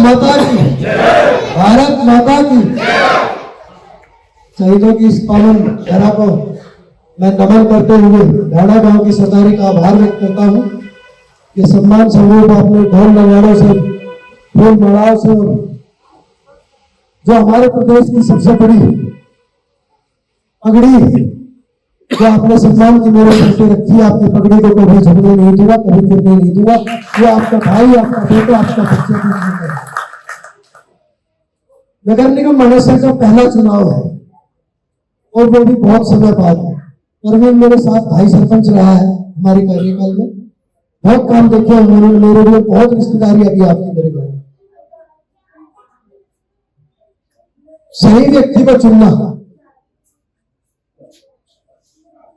माता की, भारत माता की। शहीदों की इस पावन धरा को मैं नमन करते हुए ढाणा गांव की सरदारी का आभार व्यक्त करता हूं कि सम्मान स्वरूप अपने ढोल नगाड़ों से, फूल मालाओं से, जो हमारे प्रदेश की सबसे बड़ी पगड़ी जो आपने सम्मान की मेरे पीछे रखी, आपकी पगड़ी को कभी झुकने नहीं दूंगा, कभी गिरने नहीं दूंगा। ये आपका भाई, आपका बेटा, आपका बच्चा नगर निगम मानेसर का पहला चुनाव है और वो भी बहुत समय बाद। परवीन मेरे साथ भाई सरपंच रहा है हमारे कार्यकाल में, बहुत काम देखे उन्होंने मेरे लिए, बहुत रिश्तेदारी अभी आपकी मेरे घर में। सही व्यक्ति को चुनना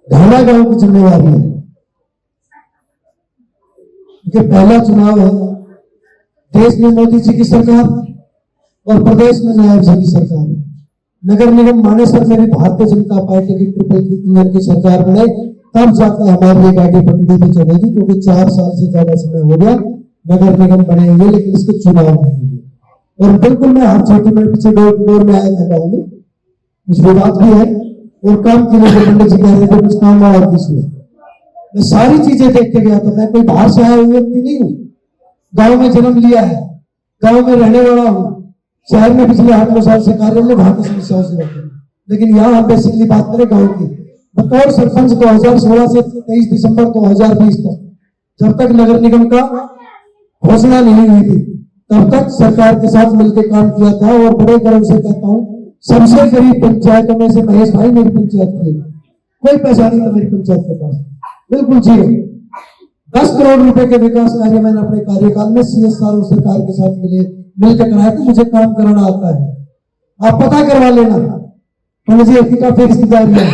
ढाणा गांव की जिम्मेवारी है, क्योंकि पहला चुनाव है। देश में मोदी जी की सरकार और प्रदेश में नायब जी की सरकार। नगर निगम मानेसर में भी भारतीय जनता पार्टी की ट्रिपल इंजन की सरकार बने, तब जाकर हमारी ये गाड़ी पटड़ी पे चलेगी, क्योंकि 4 साल से ज्यादा समय हो गया नगर निगम बने हुए, लेकिन इसके चुनाव नहीं हुए। और बिल्कुल मैं हर छोटी में पीछे डोर में आया था गाँव में, कुछ विवाद भी है और काम के लिए पंडित जी कह रहे थे कुछ काम और किस में, मैं सारी चीजें देख के गया था। मैं कोई बाहर से आया हुआ व्यक्ति नहीं हूँ, गाँव में जन्म लिया है, गाँव में रहने वाला हूँ, शहर में पिछले 8 साल से कार्य में वहां की समस्याओं से रहते हैं। लेकिन यहाँ हम बेसिकली बात करें गाँव की। बतौर सरपंच 2016 से 23 दिसंबर 2020 तक, जब तक नगर निगम का घोषणा नहीं हुई थी, तब तक सरकार के साथ मिलकर काम किया था। और बड़े गर्व से कहता हूँ, सबसे गरीब पंचायतों में से महेश भाई मेरी पंचायत थी, कोई पैसा नहीं था मेरी पंचायत के पास, बिल्कुल जीरो। 10 करोड़ रुपए के विकास कार्य मैंने अपने कार्यकाल में CSR और सरकार के साथ मिलकर कराया था। मुझे काम कराना आता है, आप पता करवा लेना। मुझे काफी रिश्तेदारी है,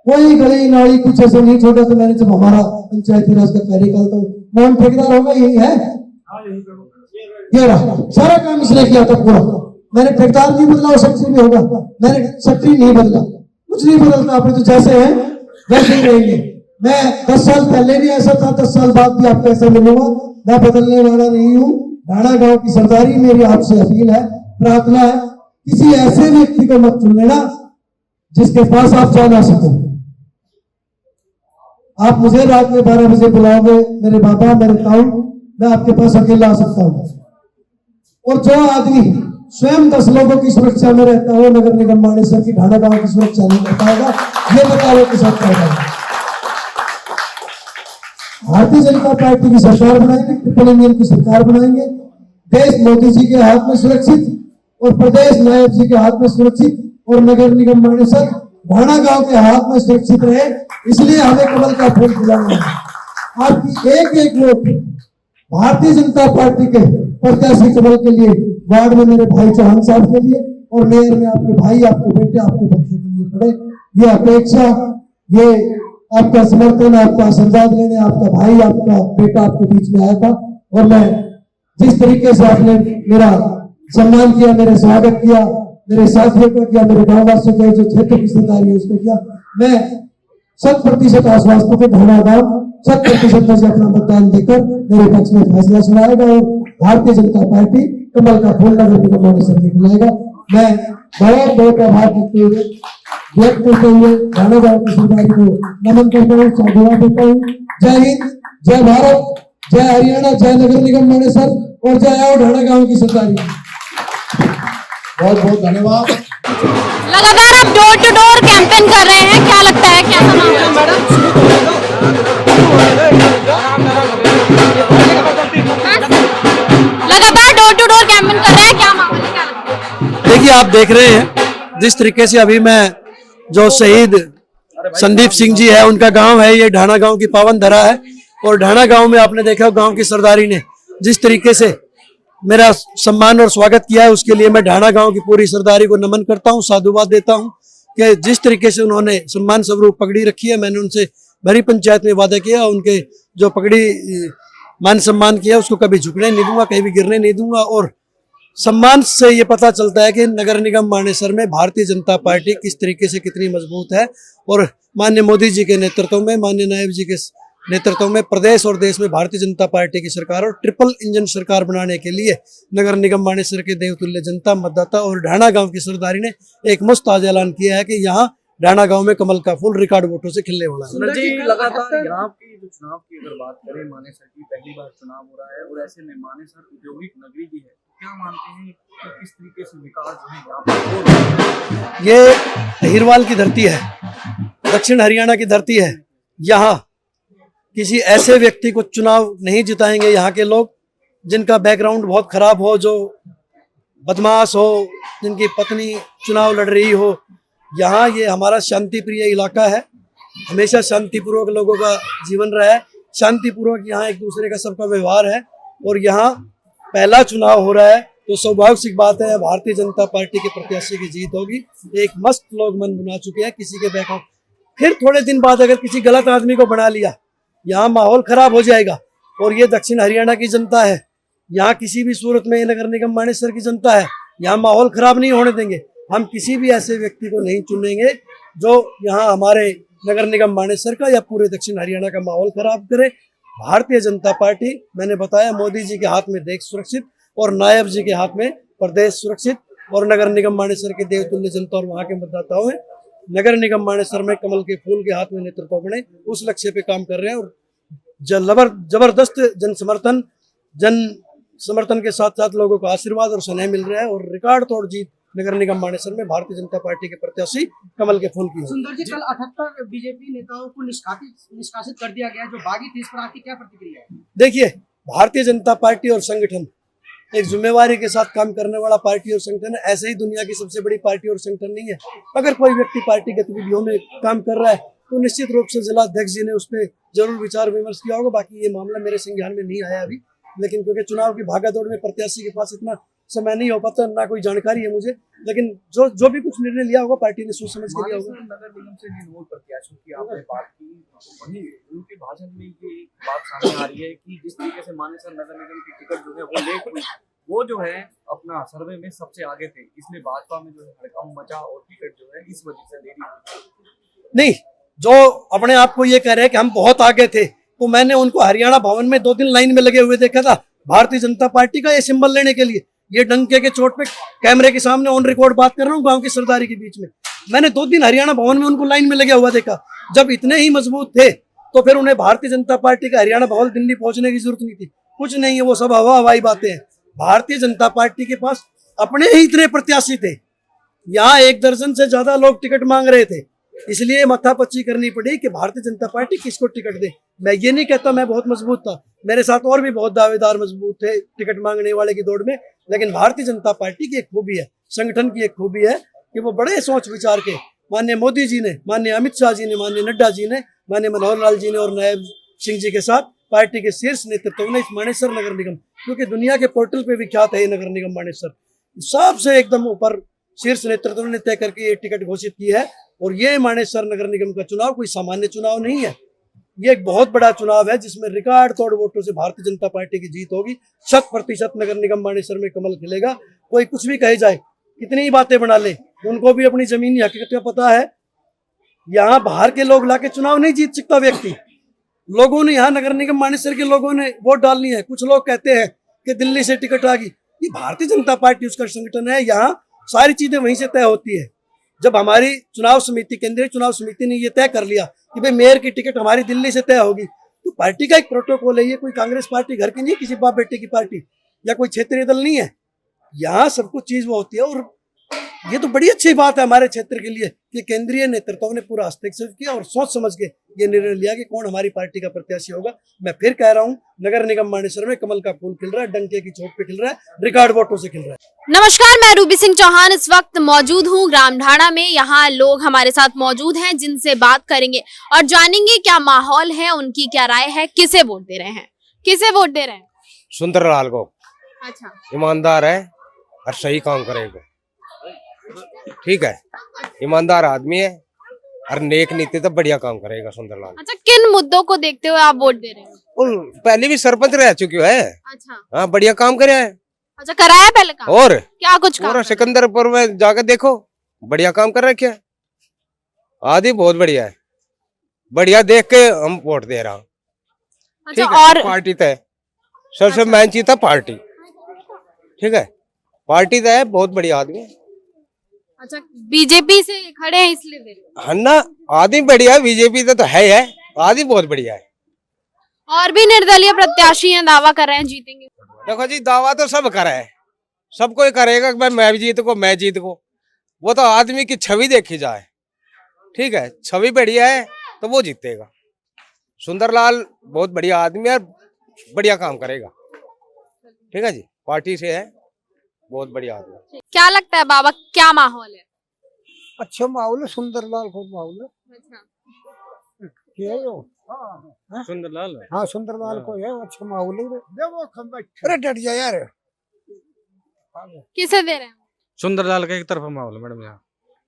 कोई गली नाली कुछ ऐसे नहीं छोटा। तो मैंने जब हमारा पंचायती राज का कार्यकाल, तो कौन ठेकेदार होगा, यही है, ये रहा सारा काम इसने किया था पूरा। मैंने ठेकेदार नहीं बदला, और सेक्रेटरी भी होगा, मैंने सेक्रेटरी नहीं बदला, कुछ नहीं बदलता। आपने तो जैसे हैं वैसे ही रहेंगे। मैं 10 साल पहले भी ऐसा था, 10 साल बाद भी आपको ऐसा मिलूंगा। मैं बदलने वाला नहीं हूँ। ढाणा गांव की सरदारी मेरी आपसे अपील है, प्रार्थना है, किसी ऐसे व्यक्ति को मत चुन लेना जिसके पास आप जा ना सको। आप मुझे रात में 12 बजे बुलाओगे, मेरे बाबा, मेरे ताऊ, मैं आपके पास अकेला आ सकता हूँ। और जो आदमी स्वयं 10 लोगों की सुरक्षा में रहता हो, नगर निगम मानेसर की ढाणा गांव की सुरक्षा नहीं कर पाएगा। ये बताओ के साथ पाएगा। भारतीय जनता पार्टी की सरकार बनाएंगे, ट्रिपल इंजन की सरकार बनाएंगे। देश मोदी जी के हाथ में सुरक्षित और प्रदेश नायब जी के हाथ में सुरक्षित, और नगर निगम मानेसर ढाणा गांव के हाथ में सुरक्षित रहे। इसलिए हमें कमल का फूल खिलाना है। आपकी एक एक वोट भारतीय जनता पार्टी के प्रत्याशी कमल के लिए, वार्ड में मेरे भाई चौहान साहब के लिए, और मेयर में आपके भाई, आपके बेटे, आपके बच्चे के लिए पड़े। ये अपेक्षा, ये आपका समर्थन, आपका आशीर्वाद लेने आपका भाई, आपका बेटा आपके बीच में आया था। और मैं जिस तरीके से आपने मेरा सम्मान किया, मेरे स्वागत किया, मेरे साथियों को किया, मेरे गांववासियों को, जो क्षेत्र की सरदारी है उसको किया, मैं 100% आश्वस्त हूं कि ढाणा गांव 100% मुझे अपना मतदान देकर मेरे पक्ष में फैसला सुनाएगा और भारतीय जनता पार्टी कमल का फूल नगर निगम मानेसर में खिलाएगा। मैं बहुत बहुत आभार व्यक्त करते हुए ढाणा गांव की सरदारी को नमन करता हूँ, साधुवाद देता हूँ। जय हिंद, जय भारत, जय हरियाणा, जय नगर निगम मानेसर, और जय आओ ढाणा गांव की सरदारी। बहुत बहुत धन्यवाद। लगातार आप डोर टू डोर कैंपेन कर रहे हैं, क्या लगता है, कैसा माहौल है मैडम? लगातार डोर टू डोर कैंपेन कर रहे हैं, क्या माहौल है, क्या लगता है? देखिए, आप देख रहे हैं जिस तरीके से अभी मैं, जो शहीद संदीप सिंह जी है, उनका गांव है, ये ढाणा गांव की पावन धरा है। और ढाणा गांव में आपने देखा गांव की सरदारी ने जिस तरीके से मेरा सम्मान और स्वागत किया है, उसके लिए मैं ढाणा गांव की पूरी सरदारी को नमन करता हूं, साधुवाद देता हूं कि जिस तरीके से उन्होंने सम्मान स्वरूप पगड़ी रखी है। मैंने उनसे भरी पंचायत में वादा किया, उनके जो पगड़ी मान सम्मान किया उसको कभी झुकने नहीं दूंगा, कहीं भी गिरने नहीं दूंगा। और सम्मान से ये पता चलता है कि नगर निगम मानेसर में भारतीय जनता पार्टी किस तरीके से कितनी मजबूत है। और माननीय मोदी जी के नेतृत्व में, माननीय नायब जी के नेतृत्व में प्रदेश और देश में भारतीय जनता पार्टी की सरकार और ट्रिपल इंजन सरकार बनाने के लिए नगर निगम मानेसर के देवतुल्य जनता, मतदाता और ढाणा गांव की सरदारी ने एक मस्त आज ऐलान किया है कि यहाँ ढाणा गांव में कमल का फूल रिकॉर्ड वोटों से खिलने वाला है। सुंदर जी, लगातार यहाँ की जो चुनाव की अगर बात करें, मानेसर की पहली बार चुनाव हो रहा है और ऐसे में मानेसर औद्योगिक नगरी भी है, क्या मानते हैं कि किस तरीके से विकास जो है यहाँ पर हो रहा है? ये अहिरवाल की धरती है, दक्षिण हरियाणा की धरती है। यहाँ किसी ऐसे व्यक्ति को चुनाव नहीं जिताएंगे यहाँ के लोग जिनका बैकग्राउंड बहुत खराब हो, जो बदमाश हो, जिनकी पत्नी चुनाव लड़ रही हो। यहाँ ये हमारा शांति प्रिय इलाका है, हमेशा शांतिपूर्वक लोगों का जीवन रहा है, शांतिपूर्वक यहाँ एक दूसरे का सबका व्यवहार है। और यहाँ पहला चुनाव हो रहा है तो स्वाभाविक बात है भारतीय जनता पार्टी के प्रत्याशी की जीत होगी। एक मस्त लोग मन बना चुके हैं किसी के बैकग्राउंड, फिर थोड़े दिन बाद अगर किसी गलत आदमी को बना लिया, यहाँ माहौल खराब हो जाएगा। और ये दक्षिण हरियाणा की जनता है, यहाँ किसी भी सूरत में नगर निगम मानेसर की जनता है, यहाँ माहौल खराब नहीं होने देंगे। हम किसी भी ऐसे व्यक्ति को नहीं चुनेंगे जो यहाँ हमारे नगर निगम मानेसर का या पूरे दक्षिण हरियाणा का माहौल खराब करे। भारतीय जनता पार्टी, मैंने बताया, मोदी जी के हाथ में देश सुरक्षित और नायब जी के हाथ में प्रदेश सुरक्षित, और नगर निगम मानेसर के देवतुल्य जनता और वहाँ के मतदाताओं में नगर निगम मानेसर में कमल के फूल के हाथ में नेतृत्व बने, उस लक्ष्य पे काम कर रहे हैं। और जबरदस्त जन समर्थन के साथ साथ लोगों का आशीर्वाद और स्नेह मिल रहा है और रिकॉर्ड तोड़ जीत नगर निगम मानेसर में भारतीय जनता पार्टी के प्रत्याशी कमल के फूल की है। सुंदर जी, कल 78 बीजेपी नेताओं को निष्कासित कर दिया गया जो बागी थे, इस पर आपकी क्या प्रतिक्रिया है? देखिए, भारतीय जनता पार्टी और संगठन एक जिम्मेवारी के साथ काम करने वाला पार्टी और संगठन है। ऐसे ही दुनिया की सबसे बड़ी पार्टी और संगठन नहीं है। अगर कोई व्यक्ति पार्टी गतिविधियों में काम कर रहा है तो निश्चित रूप से जिला अध्यक्ष जी ने उस पर जरूर विचार विमर्श किया होगा। बाकी ये मामला मेरे संज्ञान में नहीं आया अभी, लेकिन क्योंकि चुनाव की भागादौड़ में प्रत्याशी के पास इतना समय नहीं हो पाता, ना कोई जानकारी है मुझे, लेकिन जो भी कुछ निर्णय लिया होगा पार्टी ने सोच समझ के लिया होगा। नगर निगम से निर्मोल प्रत्याशियों की आपने बात की, वहीं उनके भाषण में ये एक बात सामने आ रही है कि जिस तरीके से मानेसर नगर निगम की टिकट जो है वो लेट हुई, वो जो है अपना सर्वे में सबसे आगे थे, इसलिए भाजपा में जो है हड़कंप मचा और टिकट जो है इस वजह से देरी हुई। नहीं, जो अपने आप को ये कह रहे हैं कि हम बहुत आगे थे, तो मैंने उनको हरियाणा भवन में 2 दिन लाइन में लगे हुए देखा था भारतीय जनता पार्टी का ये सिंबल लेने के लिए। ये डंके के चोट पे कैमरे के सामने ऑन रिकॉर्ड बात कर रहा हूँ, गांव की सरदारी के बीच में मैंने 2 दिन हरियाणा भवन में उनको लाइन में लगे हुआ देखा। जब इतने ही मजबूत थे तो फिर उन्हें भारतीय जनता पार्टी का हरियाणा भवन दिल्ली पहुंचने की जरूरत नहीं थी। कुछ नहीं है, वो सब हवाई बातें हैं। भारतीय जनता पार्टी के पास अपने ही इतने प्रत्याशी थे, यहाँ 1 दर्जन से ज्यादा लोग टिकट मांग रहे थे, इसलिए माथापच्ची करनी पड़ी कि भारतीय जनता पार्टी किसको टिकट दे। मैं ये नहीं कहता मैं बहुत मजबूत था, मेरे साथ और भी बहुत दावेदार मजबूत थे टिकट मांगने वाले की दौड़ में, लेकिन भारतीय जनता पार्टी की एक खूबी है, संगठन की एक खूबी है कि वो बड़े सोच विचार के, माननीय मोदी जी ने, माननीय अमित शाह जी ने, माननीय नड्डा जी ने, माननीय मनोहर लाल जी ने और नायब सिंह जी के साथ पार्टी के शीर्ष नेतृत्व ने इस मानेसर नगर निगम, क्योंकि दुनिया के पोर्टल पे विख्यात है ये नगर निगम मानेसर, सबसे एकदम ऊपर शीर्ष नेतृत्व ने तय करके ये टिकट घोषित की है। और ये मानेसर नगर निगम का चुनाव कोई सामान्य चुनाव नहीं है, ये एक बहुत बड़ा चुनाव है जिसमें रिकॉर्ड तोड़ वोटों से भारतीय जनता पार्टी की जीत होगी। 100% नगर निगम मानेसर में कमल खिलेगा। कोई कुछ भी कहे जाए, कितनी ही बातें बना ले, उनको भी अपनी जमीनी हकीकत पता है। यहाँ बाहर के लोग लाके चुनाव नहीं जीत सकता व्यक्ति। लोगों ने, यहाँ नगर निगम मानेसर के लोगों ने वोट डालनी है। कुछ लोग कहते हैं कि दिल्ली से टिकट आ गई, ये भारतीय जनता पार्टी उसका संगठन है, यहाँ सारी चीजें वहीं से तय होती है। जब हमारी चुनाव समिति, केंद्रीय चुनाव समिति ने ये तय कर लिया कि भाई मेयर की टिकट हमारी दिल्ली से तय होगी, तो पार्टी का एक प्रोटोकॉल है। ये कोई कांग्रेस पार्टी घर की नहीं, किसी बाप बेटे की पार्टी या कोई क्षेत्रीय दल नहीं है। यहाँ सब कुछ चीज वो होती है। और ये तो बड़ी अच्छी बात है हमारे क्षेत्र के लिए कि केंद्रीय नेतृत्व ने पूरा हस्तक्षेप किया और सोच समझ के ये निर्णय लिया कि कौन हमारी पार्टी का प्रत्याशी होगा। मैं फिर कह रहा हूँ, नगर निगम मानेसर में कमल का फूल खिल रहा है, डंके की चोट पे खिल रहा है, रिकॉर्ड वोटों से खिल रहा है। नमस्कार, मैं रूबी सिंह चौहान इस वक्त मौजूद हूँ ग्राम ढाणा में। यहाँ लोग हमारे साथ मौजूद हैं जिनसे बात करेंगे और जानेंगे क्या माहौल है, उनकी क्या राय है, किसे वोट दे रहे हैं, किसे वोट दे रहे हैं। सुंदरलाल को। अच्छा, ईमानदार है और सही काम करेगा, ठीक है, ईमानदार आदमी है और नेक नीति तो बढ़िया काम करेगा सुंदरलाल। अच्छा, किन मुद्दों को देखते हुए आप वोट दे रहे हैं? पहले भी सरपंच रह चुके है। अच्छा, हाँ, बढ़िया काम करे है। अच्छा, कराया पहले काम? और क्या कुछ काम? पूरा सिकंदरपुर में जाकर देखो, बढ़िया काम कर रखे है। आदि बहुत बढ़िया है, बढ़िया देख के हम वोट दे रहा हूँ। अच्छा, ठीक है, और पार्टी तय, सबसे मेन चीज था पार्टी। ठीक है, पार्टी तय, बहुत बढ़िया आदमी है। अच्छा, बीजेपी से खड़े हैं इसलिए दे रहे हो। है ना, आदमी बढ़िया है, बीजेपी तो है, आदमी बहुत बढ़िया है। और भी निर्दलीय प्रत्याशी हैं, दावा कर रहे हैं जीतेंगे। देखो जी, दावा तो सब करे है, सब कोई करेगा कि भाई मैं जीत को, मैं जीत को। वो तो आदमी की छवि देखी जाए। ठीक है, छवि बढ़िया है तो वो जीतेगा। सुंदरलाल बहुत बढ़िया आदमी है, बढ़िया काम करेगा। ठीक है जी, पार्टी से है, बहुत बढ़िया आदमी। क्या लगता है बाबा, क्या माहौल है? अच्छा माहौल है, सुंदरलाल को माहौल है। ये है जो सुंदरलाल हाँ, सुंदरलाल को है, अच्छा माहौल है। अरे डट जा यार। किसे दे रहे हैं? सुंदरलाल का एक तरफा माहौल है मैडम, यहाँ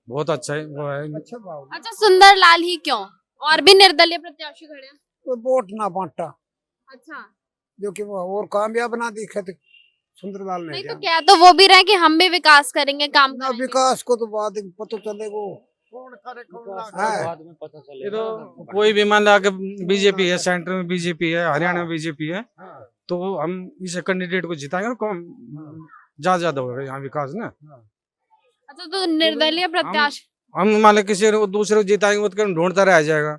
बहुत अच्छा है वो है। अच्छा माहौल, अच्छा, सुंदरलाल ही क्यों? और भी निर्दलीय प्रत्याशी खड़े हैं। तो वोट ना बांटा, अच्छा, जो कि वो और कामयाब ना दिखे तो सुंदरलाल ने नहीं तो दिया। क्या, तो वो भी रहे कि हम भी विकास करेंगे, काम ना करेंगे। विकास को तो बाद में पता चलेगा। हाँ, ये तो कोई भी मान ला के बीजेपी है, सेंटर में बीजेपी है, हरियाणा में बीजेपी है, तो हम इस कैंडिडेट को जिताएंगे और कौन ज्यादा होगा यहाँ विकास ना। अच्छा, तो निर्दलीय प्रत्याशी हम मान लो किसी दूसरे को जिताएंगे तो ढूंढता रह जाएगा,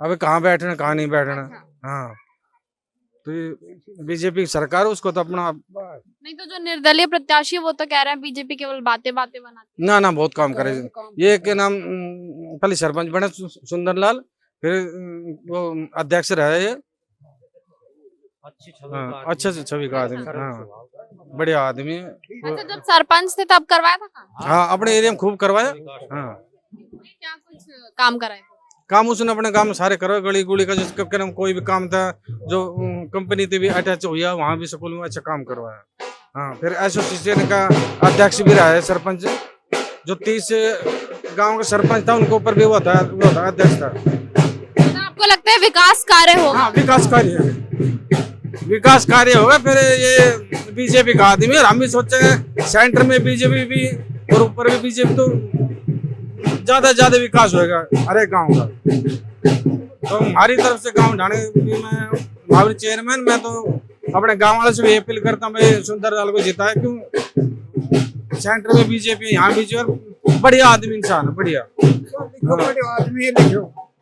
अबे कहाँ बैठना कहाँ नहीं बैठना। हाँ, तो बीजेपी की सरकार, उसको तो अपना नहीं, तो जो निर्दलीय प्रत्याशी है, वो तो कह रहे हैं बीजेपी केवल बातें बातें बनाती है। ना बहुत काम करे। ये के नाम पहले सरपंच बने सुंदरलाल, फिर वो अध्यक्ष रहे ये। हाँ, अच्छे से छवि का आदमी, हाँ बढ़िया आदमी है। अच्छा, जब सरपंच थे तब करवाया था काम? हाँ, अपने एरिया में खूब करवाया। हाँ, क्या कुछ काम कराए? काम उसने अपने काम में सारे करवाए, गली गुड़ी का जिसका नाम कोई भी काम था, जो कंपनी थी भी अटैच हुआ, वहाँ भी स्कूल में अच्छा काम करवाया। हाँ, फिर एसोसिएशन का अध्यक्ष भी रहा है, सरपंच जो 30 गांव का सरपंच था उनके ऊपर भी वो था अध्यक्ष था। तो आपको लगता है विकास कार्य होगा? हाँ, विकास कार्य होगा। फिर ये बीजेपी का आदमी, और हम भी सोचे सेंटर में बीजेपी भी और ऊपर भी बीजेपी, तो ज्यादा विकास होगा हर एक गाँव का। तो हमारी तरफ से गाँव ढाणे में भावी चेयरमैन, मैं तो अपने गाँव वाले से भी अपील करता हूँ भाई सुंदरलाल को जिताए, क्यों सेंटर में बीजेपी, यहाँ बीजेपी, बढ़िया आदमी, इंसान बढ़िया। लिखो पढ़े आदमी,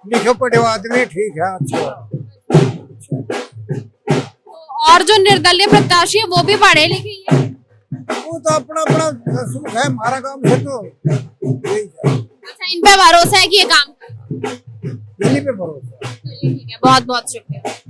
लिखो पढ़े आदमी, ठीक है, अच्छा। और जो निर्दलीय प्रत्याशी है वो भी पढ़े लिखे ही है। वो तो अपना अपना सुख है, हमारा काम है तो अच्छा, इन पे भरोसा है कि ये काम करेंगे? इन्हीं पे भरोसा। चलिए, ठीक है, बहुत बहुत शुक्रिया।